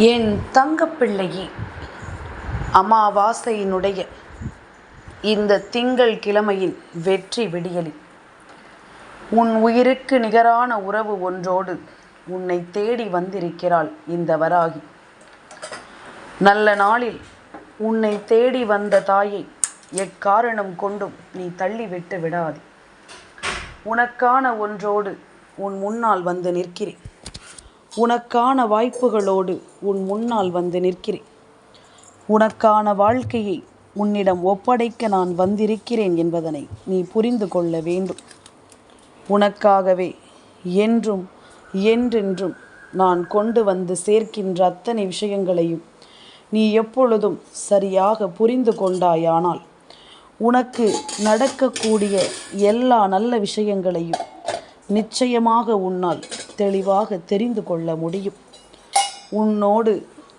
என் தங்கப்பிள்ளையே, அமாவாசையினுடைய இந்த திங்கள் கிழமையின் வெற்றி விடியலில் உன் உயிருக்கு நிகரான உறவு ஒன்றோடு உன்னை தேடி வந்திருக்கிறாள் இந்த வராகி. நல்ல நாளில் உன்னை தேடி வந்த தாயை எக்காரணம் கொண்டும் நீ தள்ளிவிட்டு விடாதே. உனக்கான ஒன்றோடு உன் முன்னால் வந்து நிற்கிறேன். உனக்கான வாய்ப்புகளோடு உன் முன்னால் வந்து நிற்கிறேன். உனக்கான வாழ்க்கையை உன்னிடம் ஒப்படைக்க நான் வந்திருக்கிறேன் என்பதனை நீ புரிந்து கொள்ள வேண்டும். உனக்காகவே என்றும் என்றென்றும் நான் கொண்டு வந்து சேர்க்கின்ற அத்தனை விஷயங்களையும் நீ எப்பொழுதும் சரியாக புரிந்து கொண்டாயானால் உனக்கு நடக்கக்கூடிய எல்லா நல்ல விஷயங்களையும் நிச்சயமாக உன்னால் தெளிவாக தெரிந்து கொள்ள முடியும். உன்னோடு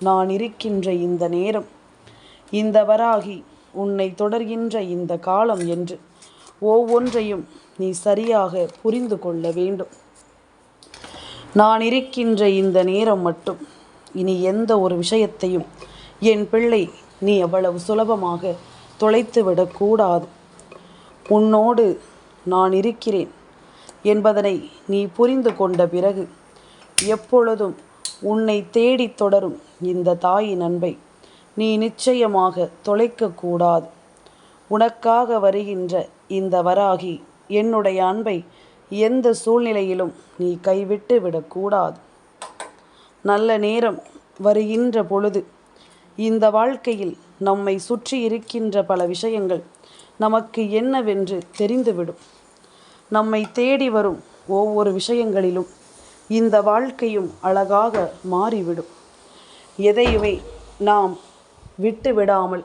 நான் இருக்கின்ற இந்த நேரம், இந்த வராகி உன்னை தொடர்கின்ற இந்த காலம் என்று ஒவ்வொன்றையும் நீ சரியாக புரிந்து கொள்ள வேண்டும். நான் இருக்கின்ற இந்த நேரம் மட்டும் இனி எந்த ஒரு விஷயத்தையும் என் பிள்ளை நீ அவ்வளவு சுலபமாக தொலைத்துவிடக்கூடாது. உன்னோடு நான் இருக்கிறேன் என்பதனை நீ புரிந்து கொண்ட பிறகு எப்பொழுதும் உன்னை தேடி தொடரும் இந்த தாயின் அன்பை நீ நிச்சயமாக தொலைக்கக்கூடாது. உனக்காக வருகின்ற இந்த வராகி என்னுடைய அன்பை எந்த சூழ்நிலையிலும் நீ கைவிட்டு விடக்கூடாது. நல்ல நேரம் வருகின்ற பொழுது இந்த வாழ்க்கையில் நம்மை சுற்றி இருக்கின்ற பல விஷயங்கள் நமக்கு என்னவென்று தெரிந்துவிடும். நம்மை தேடி வரும் ஒவ்வொரு விஷயங்களிலும் இந்த வாழ்க்கையும் அழகாக மாறிவிடும். எதையுமே நாம் விட்டு விடாமல்,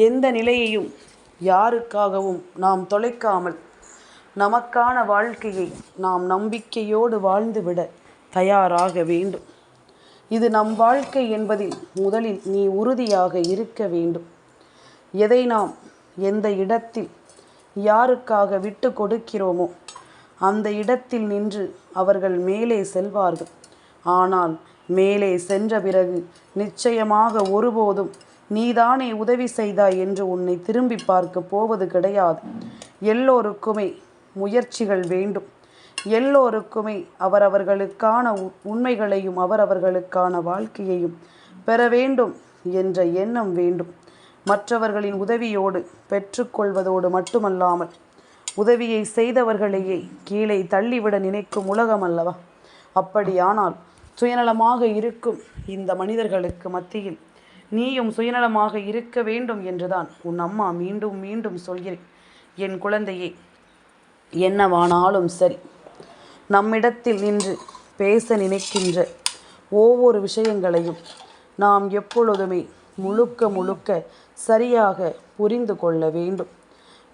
எந்த நிலையையும் யாருக்காகவும் நாம் தொலைக்காமல் நமக்கான வாழ்க்கையை நாம் நம்பிக்கையோடு வாழ்ந்துவிட தயாராக வேண்டும். இது நம் வாழ்க்கை என்பதில் முதலில் நீ உறுதியாக இருக்க வேண்டும். எதை நாம் எந்த இடத்தில் யாருக்காக விட்டு கொடுக்கிறோமோ அந்த இடத்தில் நின்று அவர்கள் மேலே செல்வார்கள். ஆனால் மேலே சென்ற பிறகு நிச்சயமாக ஒருபோதும் நீதானே உதவி செய்தாய் என்று உன்னை திரும்பி பார்க்க போவது கிடையாது. எல்லோருக்குமே முயற்சிகள் வேண்டும். எல்லோருக்குமே அவரவர்களுக்கான உண்மைகளையும் அவரவர்களுக்கான வாழ்க்கையையும் பெற வேண்டும் என்ற எண்ணம் வேண்டும். மற்றவர்களின் உதவியோடு பெற்றுக்கொள்வதோடு மட்டுமல்லாமல் உதவியை செய்தவர்களையே கீழே தள்ளிவிட நினைக்கும் உலகம் அல்லவா? அப்படியானால் சுயநலமாக இருக்கும் இந்த மனிதர்களுக்கு மத்தியில் நீயும் சுயநலமாக இருக்க வேண்டும் என்றுதான் உன் அம்மா மீண்டும் மீண்டும் சொல்கிறேன். என் குழந்தையே, என்னவானாலும் சரி, நம்மிடத்தில் நின்று பேச நினைக்கின்ற ஒவ்வொரு விஷயங்களையும் நாம் எப்பொழுதுமே முழுக்க சரியாக புரிந்து கொள்ள வேண்டும்.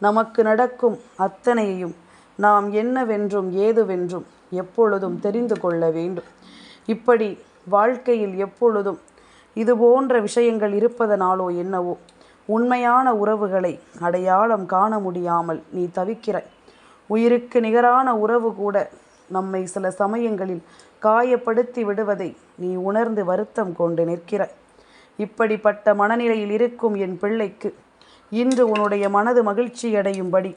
நமக்கு நடக்கும் அத்தனையையும் நாம் என்னவென்றும் ஏதுவென்றும் எப்பொழுதும் தெரிந்து கொள்ள வேண்டும். இப்படி வாழ்க்கையில் எப்பொழுதும் இது போன்ற விஷயங்கள் இருப்பதனாலோ என்னவோ உண்மையான உறவுகளை அடையாளம் காண முடியாமல் நீ தவிக்கிறாய். உயிருக்கு நிகரான உறவு கூட நம்மை சில சமயங்களில் காயப்படுத்தி விடுவதை நீ உணர்ந்து வருத்தம் கொண்டு நிற்கிறாய். இப்படிப்பட்ட மனநிலையில் இருக்கும் என் பிள்ளைக்கு இன்று உன்னுடைய மனது மகிழ்ச்சியடையும்படி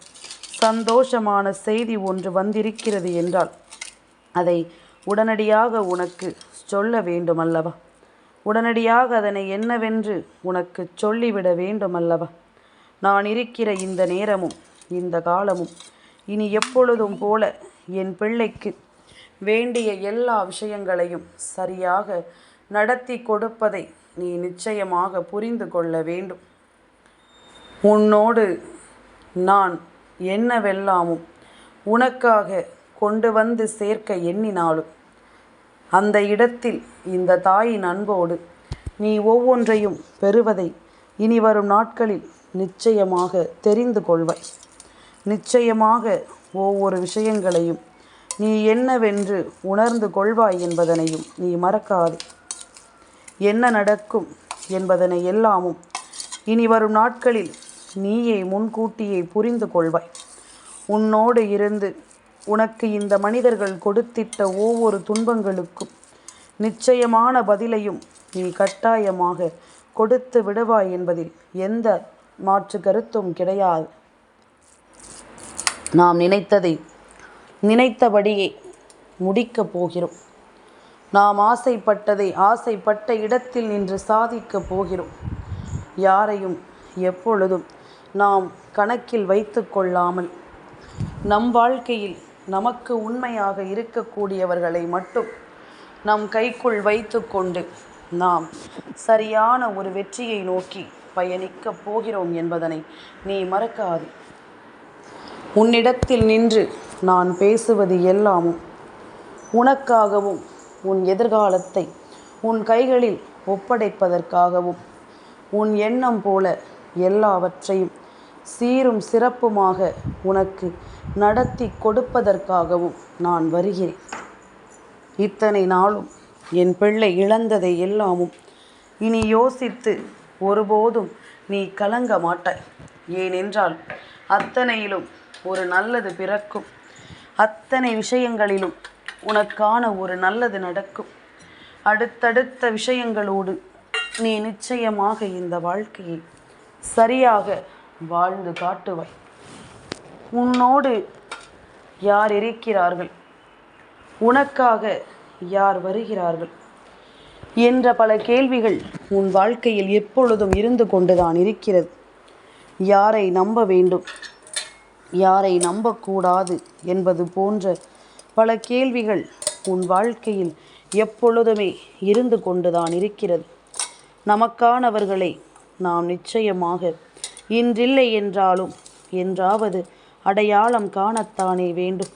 சந்தோஷமான செய்தி ஒன்று வந்திருக்கிறது என்றால் அதை உடனடியாக உனக்கு சொல்ல வேண்டுமல்லவா? உடனடியாக அதனை என்னவென்று உனக்கு சொல்லிவிட வேண்டுமல்லவா? நான் இருக்கிற இந்த நேரமும் இந்த காலமும் இனி எப்பொழுதும் போல என் பிள்ளைக்கு வேண்டிய எல்லா விஷயங்களையும் சரியாக நடத்தி கொடுப்பதை நீ நிச்சயமாக புரிந்து கொள்ள வேண்டும். உன்னோடு நான் என்னவெல்லாமும் உனக்காக கொண்டு வந்து சேர்க்க எண்ணினாலும் அந்த இடத்தில் இந்த தாயின் அன்போடு நீ ஒவ்வொன்றையும் பெறுவதை இனி வரும் நாட்களில் நிச்சயமாக தெரிந்து கொள்வாய். நிச்சயமாக ஒவ்வொரு விஷயங்களையும் நீ என்னவென்று உணர்ந்து கொள்வாய் என்பதனையும் நீ மறக்காதே. என்ன நடக்கும் என்பதனை எல்லாமும் இனி வரும் நாட்களில் நீயே முன்கூட்டியே புரிந்து கொள்வாய். உன்னோடு இருந்து உனக்கு இந்த மனிதர்கள் கொடுத்திட்ட ஒவ்வொரு துன்பங்களுக்கும் நிச்சயமான பதிலையும் நீ கட்டாயமாக கொடுத்து விடுவாய் என்பதில் எந்த மாற்று கருத்தும் கிடையாது. நாம் நினைத்ததை நினைத்தபடியே முடிக்கப் போகிறோம். நாம் ஆசைப்பட்டதை ஆசைப்பட்ட இடத்தில் நின்று சாதிக்கப் போகிறோம். யாரையும் எப்பொழுதும் நாம் கணக்கில் வைத்து கொள்ளாமல் நம் வாழ்க்கையில் நமக்கு உண்மையாக இருக்கக்கூடியவர்களை மட்டும் நம் கைக்குள் வைத்து கொண்டு நாம் சரியான ஒரு வெற்றியை நோக்கி பயணிக்கப் போகிறோம் என்பதனை நீ மறக்காதே. உன்னிடத்தில் நின்று நான் பேசுவது எல்லாமும் உனக்காகவும் உன் எதிர்காலத்தை உன் கைகளில் ஒப்படைப்பதற்காகவும் உன் எண்ணம் போல எல்லாவற்றையும் சீரும் சிறப்புமாக உனக்கு நடத்தி கொடுப்பதற்காகவும் நான் வருகிறேன். இத்தனை நாளும் என் பிள்ளை இழந்ததை எல்லாமும் இனி யோசித்து ஒருபோதும் நீ கலங்க மாட்டாய். ஏனென்றால் அத்தனையிலும் ஒரு நல்லது பிறக்கும். அத்தனை விஷயங்களிலும் உனக்கான ஒரு நல்லது நடக்கும். அடுத்தடுத்த விஷயங்களோடு நீ நிச்சயமாக இந்த வாழ்க்கையை சரியாக வாழ்ந்து காட்டுவாய். உன்னோடு யார் இருக்கிறார்கள், உனக்காக யார் வருகிறார்கள் என்ற பல கேள்விகள் உன் வாழ்க்கையில் எப்பொழுதும் இருந்து கொண்டுதான் இருக்கிறது. யாரை நம்ப வேண்டும், யாரை நம்பக்கூடாது என்பது போன்ற பல கேள்விகள் உன் வாழ்க்கையில் எப்பொழுதுமே இருந்து கொண்டுதான் இருக்கிறது. நமக்கானவர்களை நாம் நிச்சயமாக இன்றில்லை என்றாலும் என்றாவது அடையாளம் காணத்தானே வேண்டும்.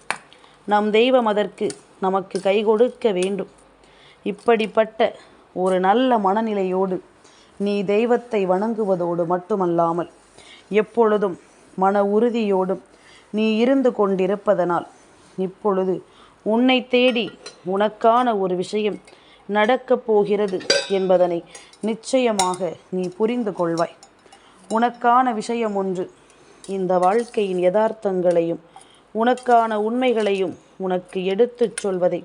நம் தெய்வம் அதற்கு நமக்கு கை கொடுக்க வேண்டும். இப்படிப்பட்ட ஒரு நல்ல மனநிலையோடு நீ தெய்வத்தை வணங்குவதோடு மட்டுமல்லாமல் எப்பொழுதும் மன உறுதியோடும் நீ இருந்து கொண்டிருப்பதனால் இப்பொழுது உன்னை தேடி உனக்கான ஒரு விஷயம் நடக்கப் போகிறது என்பதனை நிச்சயமாக நீ புரிந்து கொள்வாய். உனக்கான விஷயம் ஒன்று, இந்த வாழ்க்கையின் யதார்த்தங்களையும் உனக்கான உண்மைகளையும் உனக்கு எடுத்துச் சொல்வதை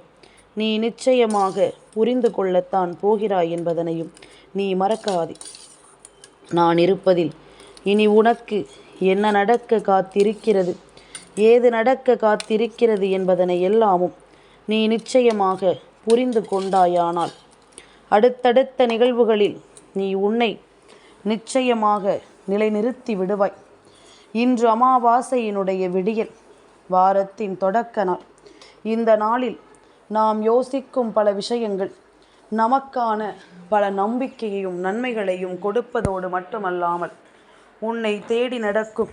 நீ நிச்சயமாக புரிந்து கொள்ளத்தான் போகிறாய் என்பதனையும் நீ மறக்காதே. நான் இருப்பதில் இனி உனக்கு என்ன நடக்க காத்திருக்கிறது, ஏது நடக்க காத்திருக்கிறது என்பதனை எல்லாமும் நீ நிச்சயமாக புரிந்து கொண்டாயானால் அடுத்தடுத்த நிகழ்வுகளில் நீ உன்னை நிச்சயமாக நிலைநிறுத்தி விடுவாய். இன்று அமாவாசையினுடைய விடியல், வாரத்தின் தொடக்க நாள். இந்த நாளில் நாம் யோசிக்கும் பல விஷயங்கள் நமக்கான பல நம்பிக்கையையும் நன்மைகளையும் கொடுப்பதோடு மட்டுமல்லாமல் உன்னை தேடி நடக்கும்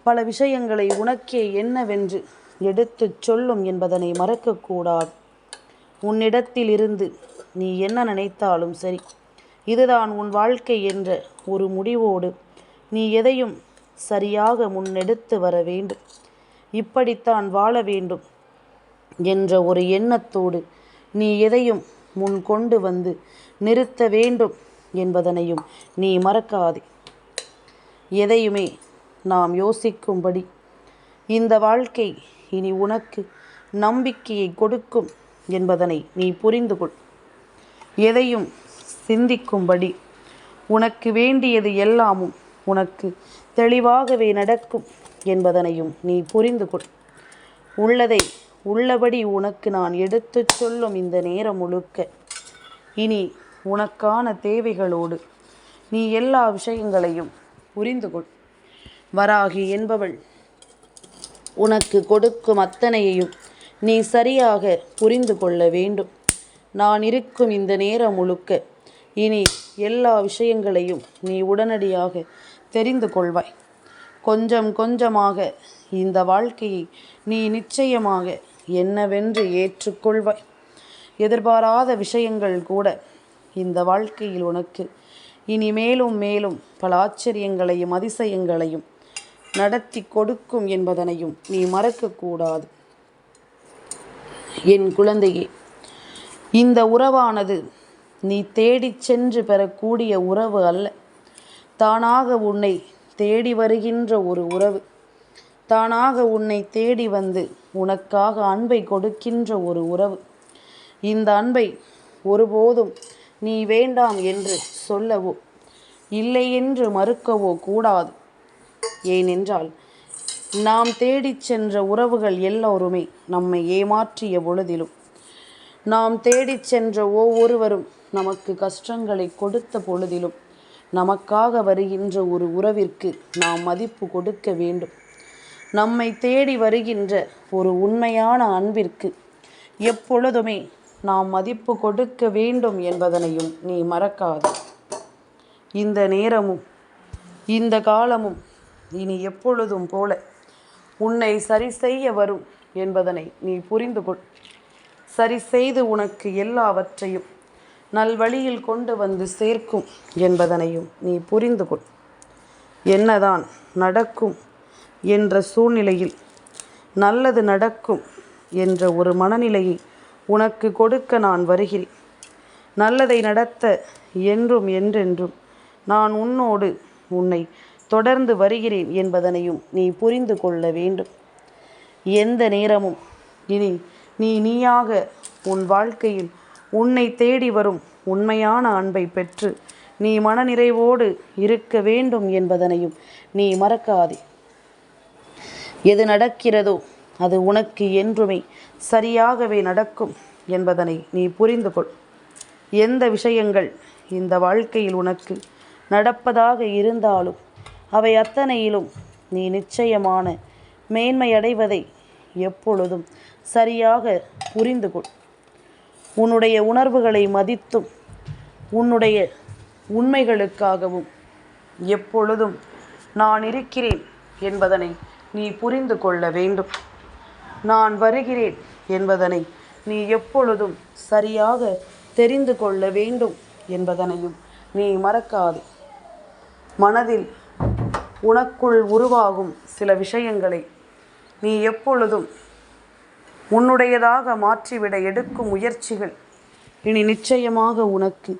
பல விஷயங்களை உனக்கே என்னவென்று எடுத்துச் சொல்லும் என்பதனை மறக்கக்கூடாது. உன்னிடத்தில் இருந்து நீ என்ன நினைத்தாலும் சரி, இதுதான் உன் வாழ்க்கை என்ற ஒரு முடிவோடு நீ எதையும் சரியாக முன்னெடுத்து வர வேண்டும். இப்படித்தான் வாழ வேண்டும் என்ற ஒரு எண்ணத்தோடு நீ எதையும் முன் கொண்டு வந்து நிறுத்த வேண்டும் என்பதனையும் நீ மறக்காதே. எதையுமே நாம் யோசிக்கும்படி இந்த வாழ்க்கை இனி உனக்கு நம்பிக்கையை கொடுக்கும் என்பதனை நீ புரிந்து கொள். எதையும் சிந்திக்கும்படி உனக்கு வேண்டியது எல்லாமும் உனக்கு தெளிவாகவே நடக்கும் என்பதனையும் நீ புரிந்து கொள். உள்ளதை உள்ளபடி உனக்கு நான் எடுத்துச் சொல்லும் இந்த நேரம் முழுக்க இனி உனக்கான தேவைகளோடு நீ எல்லா விஷயங்களையும் புரிந்து கொள். வராகி என்பவள் உனக்கு கொடுக்கும் அத்தனையையும் நீ சரியாக புரிந்து கொள்ள வேண்டும். நான் இருக்கும் இந்த நேரம் முழுக்க இனி எல்லா விஷயங்களையும் நீ உடனடியாக தெரிந்து கொள்வாய். கொஞ்சம் கொஞ்சமாக இந்த வாழ்க்கையை நீ நிச்சயமாக என்னவென்று ஏற்றுக்கொள்வாய். எதிர்பாராத விஷயங்கள் கூட இந்த வாழ்க்கையில் உனக்கு இனி மேலும் மேலும் பல ஆச்சரியங்களையும் அதிசயங்களையும் நடத்தி கொடுக்கும் என்பதனையும் நீ மறக்கக்கூடாது. என் குழந்தையே, இந்த உறவானது நீ தேடிச் சென்று பெறக்கூடிய உறவு அல்ல. தானாக உன்னை தேடி வருகின்ற ஒரு உறவு. தானாக உன்னை தேடி வந்து உனக்காக அன்பை கொடுக்கின்ற ஒரு உறவு. இந்த அன்பை ஒருபோதும் நீ வேண்டாம் என்று சொல்லவோ இல்லை என்று மறுக்கவோ கூடாது. ஏனென்றால் நாம் தேடிச் சென்ற உறவுகள் எல்லோருமே நம்மை ஏமாற்றிய பொழுதிலும், நாம் தேடிச் சென்ற ஒவ்வொருவரும் நமக்கு கஷ்டங்களை கொடுத்த பொழுதிலும், நமக்காக வருகின்ற ஒரு உறவிற்கு நாம் மதிப்பு கொடுக்க வேண்டும். நம்மை தேடி வருகின்ற ஒரு உண்மையான அன்பிற்கு எப்பொழுதுமே நாம் மதிப்பு கொடுக்க வேண்டும் என்பதனையும் நீ மறக்காது. இந்த நேரமும் இந்த காலமும் இனி எப்பொழுதும் போல உன்னை சரி செய்ய வரும் என்பதனை நீ புரிந்து கொள். சரி செய்து உனக்கு எல்லாவற்றையும் நல்வழியில் கொண்டு வந்து சேர்க்கும் என்பதனையும் நீ புரிந்து கொள். என்னதான் நடக்கும் என்ற சூழ்நிலையில் நல்லது நடக்கும் என்ற ஒரு மனநிலையை உனக்கு கொடுக்க நான் வருகிறேன். நல்லதை நடத்த என்றும் என்றென்றும் நான் உன்னை தொடர்ந்து வருகிறேன் என்பதனையும் நீ புரிந்து கொள்ள வேண்டும். எந்த நேரமும் இனி நீயாக உன் வாழ்க்கையில் உன்னை தேடி வரும் உண்மையான அன்பை பெற்று நீ மனநிறைவோடு இருக்க வேண்டும் என்பதனையும் நீ மறக்காதே. எது நடக்கிறதோ அது உனக்கு என்றுமே சரியாகவே நடக்கும் என்பதனை நீ புரிந்து கொள். எந்த விஷயங்கள் இந்த வாழ்க்கையில் உனக்கு நடப்பதாக இருந்தாலும் அவை அத்தனையிலும் நீ நிச்சயமான மேன்மையடைவதை எப்பொழுதும் சரியாக புரிந்து கொள். உன்னுடைய உணர்வுகளை மதித்தும் உன்னுடைய உண்மைகளுக்காகவும் எப்பொழுதும் நான் இருக்கிறேன் என்பதனை நீ புரிந்து கொள்ள வேண்டும். நான் வருகிறேன் என்பதனை நீ எப்பொழுதும் சரியாக தெரிந்து கொள்ள வேண்டும் என்பதனையும் நீ மறக்காதே. மனதில் உனக்குள் உருவாகும் சில விஷயங்களை நீ எப்பொழுதும் உன்னுடையதாக மாற்றிவிட எடுக்கும் முயற்சிகள் இனி நிச்சயமாக உனக்கு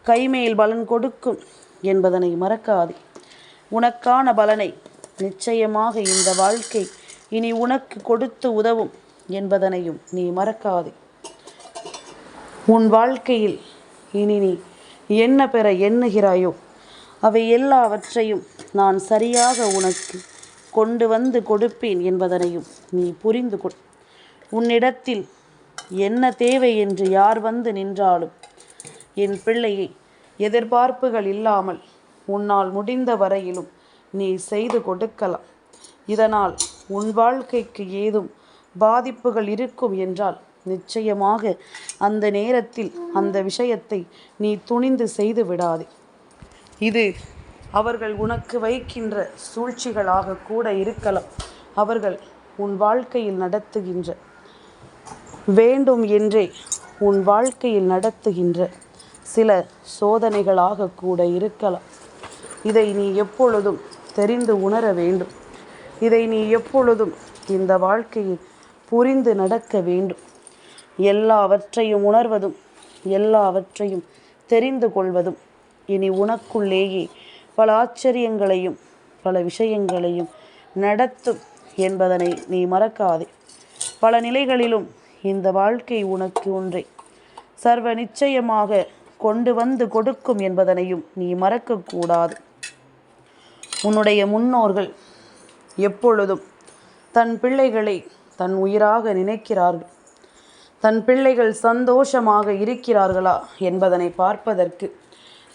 கைமேல் பலன் கொடுக்கும் என்பதனை மறக்காதே. உனக்கான பலனை நிச்சயமாக இந்த வாழ்க்கை இனி உனக்கு கொடுத்து உதவும் என்பதனையும் நீ மறக்காதே. உன் வாழ்க்கையில் இனி நீ என்ன பெற எண்ணுகிறாயோ அவை எல்லாவற்றையும் நான் சரியாக உனக்கு கொண்டு வந்து கொடுப்பேன் என்பதனையும் நீ புரிந்து கொள். உன்னிடத்தில் என்ன தேவை என்று யார் வந்து நின்றாலும் என் பிள்ளையை எதிர்பார்ப்புகள் இல்லாமல் உன்னால் முடிந்த வரையிலும் நீ செய்து கொடுக்கலாம். இதனால் உன் வாழ்க்கைக்கு ஏதும் பாதிப்புகள் இருக்கும் என்றால் நிச்சயமாக அந்த நேரத்தில் அந்த விஷயத்தை நீ துணிந்து செய்து விடாதே. இது அவர்கள் உனக்கு வைக்கின்ற சூழ்ச்சிகளாக கூட இருக்கலாம். அவர்கள் உன் வாழ்க்கையில் நடத்துகின்ற வேண்டும் என்றே உன் வாழ்க்கையில் நடத்துகின்ற சில சோதனைகளாக கூட இருக்கலாம். இதை நீ எப்பொழுதும் தெரிந்து உணர வேண்டும். இதை நீ எப்பொழுதும் இந்த வாழ்க்கையில் புரிந்து நடக்க வேண்டும். எல்லாவற்றையும் உணர்வதும் எல்லாவற்றையும் தெரிந்து கொள்வதும் இனி உனக்குள்ளேயே பல ஆச்சரியங்களையும் பல விஷயங்களையும் நடத்தும் என்பதனை நீ மறக்காதே. பல நிலைகளிலும் இந்த வாழ்க்கை உனக்கு ஒன்றை சர்வ நிச்சயமாக கொண்டு வந்து கொடுக்கும் என்பதனையும் நீ மறக்கக்கூடாது. உன்னுடைய முன்னோர்கள் எப்பொழுதும் தன் பிள்ளைகளை தன் உயிராக நினைக்கிறார்கள். தன் பிள்ளைகள் சந்தோஷமாக இருக்கிறார்களா என்பதனை பார்ப்பதற்கு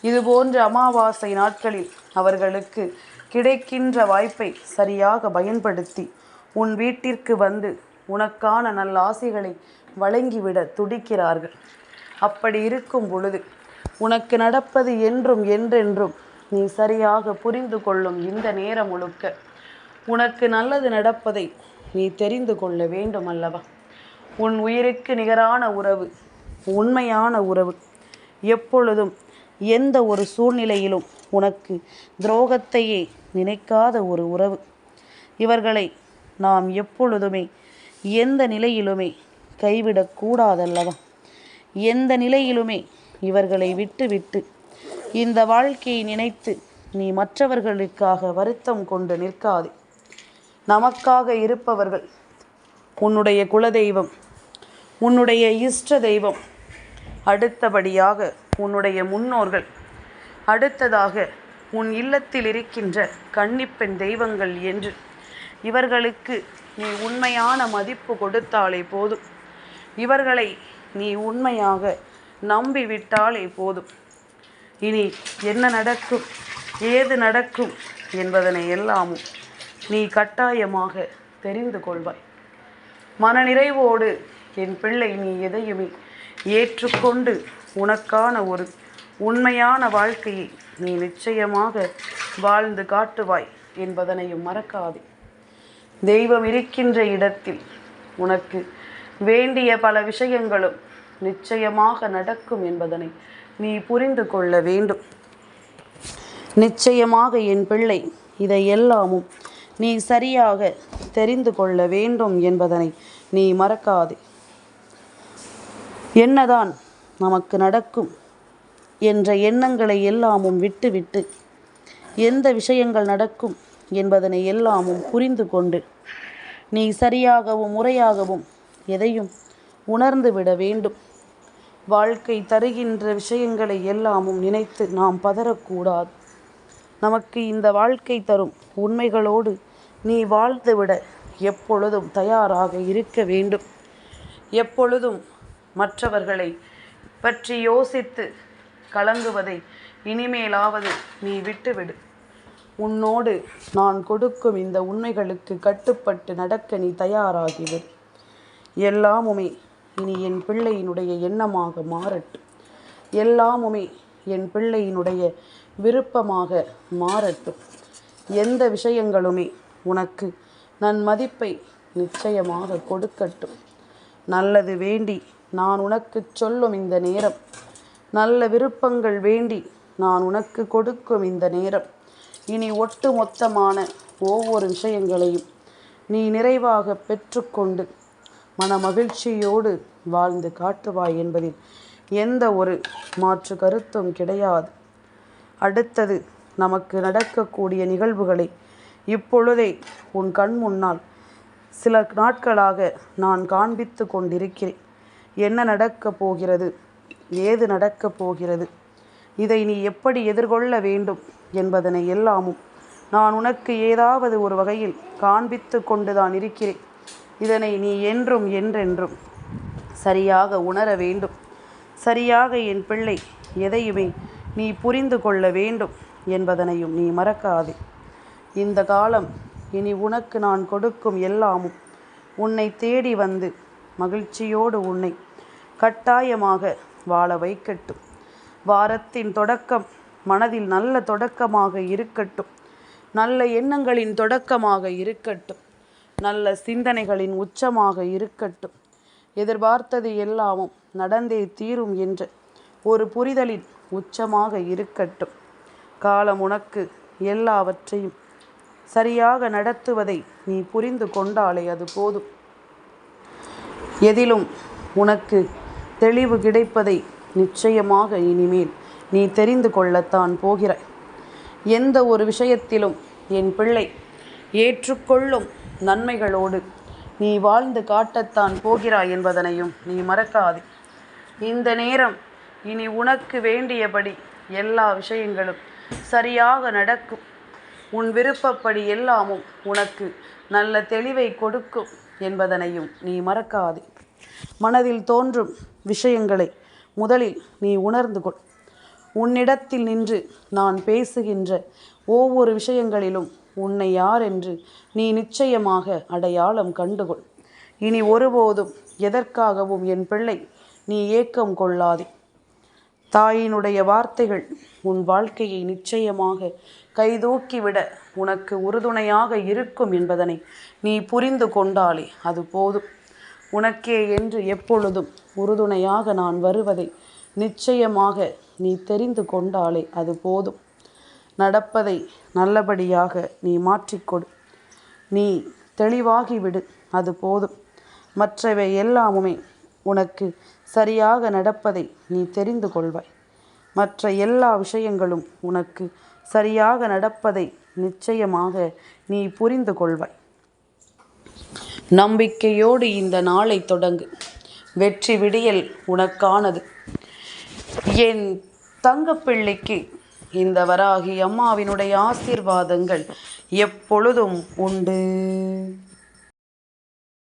இதுபோன்ற அமாவாசை நாட்களில் அவர்களுக்கு கிடைக்கின்ற வாய்ப்பை சரியாக பயன்படுத்தி உன் வீட்டிற்கு வந்து உனக்கான நல்ல ஆசைகளை வழங்கிவிட துடிக்கிறார்கள். அப்படி இருக்கும் பொழுது உனக்கு நடப்பது என்றும் என்றென்றும் நீ சரியாக புரிந்து கொள்ளும் இந்த நேரம் முழுக்க உனக்கு நல்லது நடப்பதை நீ தெரிந்து கொள்ள வேண்டும் அல்லவா? உன் உயிருக்கு நிகரான உறவு, உண்மையான உறவு, எப்பொழுதும் எந்த ஒரு சூழ்நிலையிலும் உனக்கு துரோகத்தையே நினைக்காத ஒரு உறவு. இவர்களை நாம் எப்பொழுதுமே எந்த நிலையிலுமே கைவிடக்கூடாதல்லவா? எந்த நிலையிலுமே இவர்களை விட்டு இந்த வாழ்க்கையை நினைத்து நீ மற்றவர்களுக்காக வருத்தம் கொண்டு நிற்காதே. நமக்காக இருப்பவர்கள் உன்னுடைய குலதெய்வம், உன்னுடைய இஷ்ட தெய்வம், அடுத்தபடியாக உன்னுடைய முன்னோர்கள், அடுத்ததாக உன் இல்லத்தில் இருக்கின்ற கன்னிப்பெண் தெய்வங்கள் என்று இவர்களுக்கு நீ உண்மையான மதிப்பு கொடுத்தாலே போதும். இவர்களை நீ உண்மையாக நம்பிவிட்டாலே போதும். இனி என்ன நடக்கும், ஏது நடக்கும் என்பதனை எல்லாமும் நீ கட்டாயமாக தெரிந்து கொள்வாய். மனநிறைவோடு என் பிள்ளை நீ எதையுமே ஏற்றுக்கொண்டு உனக்கான ஒரு உண்மையான வாழ்க்கையை நீ நிச்சயமாக வாழ்ந்து காட்டுவாய் என்பதனையும் மறக்காதே. தெய்வம் இருக்கின்ற இடத்தில் உனக்கு வேண்டிய பல விஷயங்களும் நிச்சயமாக நடக்கும் என்பதனை நீ புரிந்து கொள்ள வேண்டும். நிச்சயமாக என் பிள்ளை இதை எல்லாமும் நீ சரியாக தெரிந்து கொள்ள வேண்டும் என்பதனை நீ மறக்காதே. என்னதான் நமக்கு நடக்கும் என்ற எண்ணங்களை எல்லாமும் விட்டுவிட்டு எந்த விஷயங்கள் நடக்கும் என்பதனை எல்லாமும் புரிந்து கொண்டு நீ சரியாகவும் முறையாகவும் எதையும் உணர்ந்து விட வேண்டும். வாழ்க்கை தருகின்ற விஷயங்களை எல்லாமும் நினைத்து நாம் பதறக்கூடாது. நமக்கு இந்த வாழ்க்கை தரும் உண்மைகளோடு நீ வாழ்ந்துவிட எப்பொழுதும் தயாராக இருக்க வேண்டும். எப்பொழுதும் மற்றவர்களை பற்றி யோசித்து கலங்குவதை இனிமேலாவது நீ விட்டுவிடு. உன்னோடு நான் கொடுக்கும் இந்த உண்மைகளுக்கு கட்டுப்பட்டு நடக்க நீ தயாராகிவிடு. எல்லாமுமே இனி என் பிள்ளையினுடைய எண்ணமாக மாறட்டும். எல்லாமுமே என் பிள்ளையினுடைய விருப்பமாக மாறட்டும். எந்த விஷயங்களுமே உனக்கு நன்மதிப்பை நிச்சயமாக கொடுக்கட்டும். நல்லது வேண்டி நான் உனக்கு சொல்லும் இந்த நேரம், நல்ல விருப்பங்கள் வேண்டி நான் உனக்கு கொடுக்கும் இந்த நேரம், இனி ஒட்டு மொத்தமான ஒவ்வொரு விஷயங்களையும் நீ நிறைவாக பெற்றுக்கொண்டு மன மகிழ்ச்சியோடு வாழ்ந்து காட்டுவாய் என்பதில் எந்த ஒரு மாற்று கருத்தும் கிடையாது. அடுத்தது நமக்கு நடக்கக்கூடிய நிகழ்வுகளை இப்பொழுதே உன் கண் முன்னால் சில நாட்களாக நான் காண்பித்து கொண்டிருக்கிறேன். என்ன நடக்கப் போகிறது, ஏது நடக்கப் போகிறது, இதை நீ எப்படி எதிர்கொள்ள வேண்டும் என்பதனை எல்லாமும் நான் உனக்கு ஏதாவது ஒரு வகையில் காண்பித்து கொண்டுதான் இருக்கிறேன். இதனை நீ என்றும் என்றென்றும் சரியாக உணர வேண்டும். சரியாக என் பிள்ளை எதையுமே நீ புரிந்து கொள்ள வேண்டும் என்பதனையும் நீ மறக்காதே. இந்த காலம் இனி உனக்கு நான் கொடுக்கும் எல்லாமும் உன்னை தேடி வந்து மகிழ்ச்சியோடு உன்னை கட்டாயமாக வாழ வைக்கட்டும். வாரத்தின் தொடக்கம் மனதில் நல்ல தொடக்கமாக இருக்கட்டும். நல்ல எண்ணங்களின் தொடக்கமாக இருக்கட்டும். நல்ல சிந்தனைகளின் உச்சமாக இருக்கட்டும். எதிர்பார்த்தது எல்லாமும் நடந்தே தீரும் என்ற ஒரு புரிதலின் உச்சமாக இருக்கட்டும். காலம் உனக்கு எல்லாவற்றையும் சரியாக நடத்துவதை நீ புரிந்து கொண்டாலே அது போதும். எதிலும் உனக்கு தெளிவு கிடைப்பதை நிச்சயமாக இனிமேல் நீ தெரிந்து கொள்ளத்தான் போகிறாய். எந்த ஒரு விஷயத்திலும் என் பிள்ளை ஏற்றுக்கொள்ளும் நன்மைகளோடு நீ வாழ்ந்து காட்டத்தான் போகிறாய் என்பதனையும் நீ மறக்காதே. இந்த நேரம் இனி உனக்கு வேண்டியபடி எல்லா விஷயங்களும் சரியாக நடக்கும். உன் விருப்பப்படி எல்லாமும் உனக்கு நல்ல தெளிவை கொடுக்கும் என்பதனையும் நீ மறக்காதே. மனதில் தோன்றும் விஷயங்களை முதலில் நீ உணர்ந்து கொள். உன்னிடத்தில் நின்று நான் பேசுகின்ற ஒவ்வொரு விஷயங்களிலும் உன்னை யார் என்று நீ நிச்சயமாக அடையாளம் கண்டுகொள். இனி ஒருபோதும் எதற்காகவும் என் பிள்ளை நீ ஏக்கம் கொள்ளாதே. தாயினுடைய வார்த்தைகள் உன் வாழ்க்கையை நிச்சயமாக கைதூக்கிவிட உனக்கு உறுதுணையாக இருக்கும் என்பதனை நீ புரிந்து கொண்டாலே அது போதும். உனக்கே என்று எப்பொழுதும் உறுதுணையாக நான் வருவதை நிச்சயமாக நீ தெரிந்து கொண்டாலே அது போதும். நடப்பதை நல்லபடியாக நீ மாற்றிக்கொடு. நீ தெளிவாகிவிடு, அது போதும். மற்றவை எல்லாமுமே உனக்கு சரியாக நடப்பதை நீ தெரிந்து கொள்வாய். மற்ற எல்லா விஷயங்களும் உனக்கு சரியாக நடப்பதை நிச்சயமாக நீ புரிந்து கொள்வாய். நம்பிக்கையோடு இந்த நாளை தொடங்கு. வெற்றி விடியல் உனக்கானது. என் தங்கப்பிள்ளைக்கு இந்த வராகி அம்மாவினுடைய ஆசீர்வாதங்கள் எப்பொழுதும் உண்டு.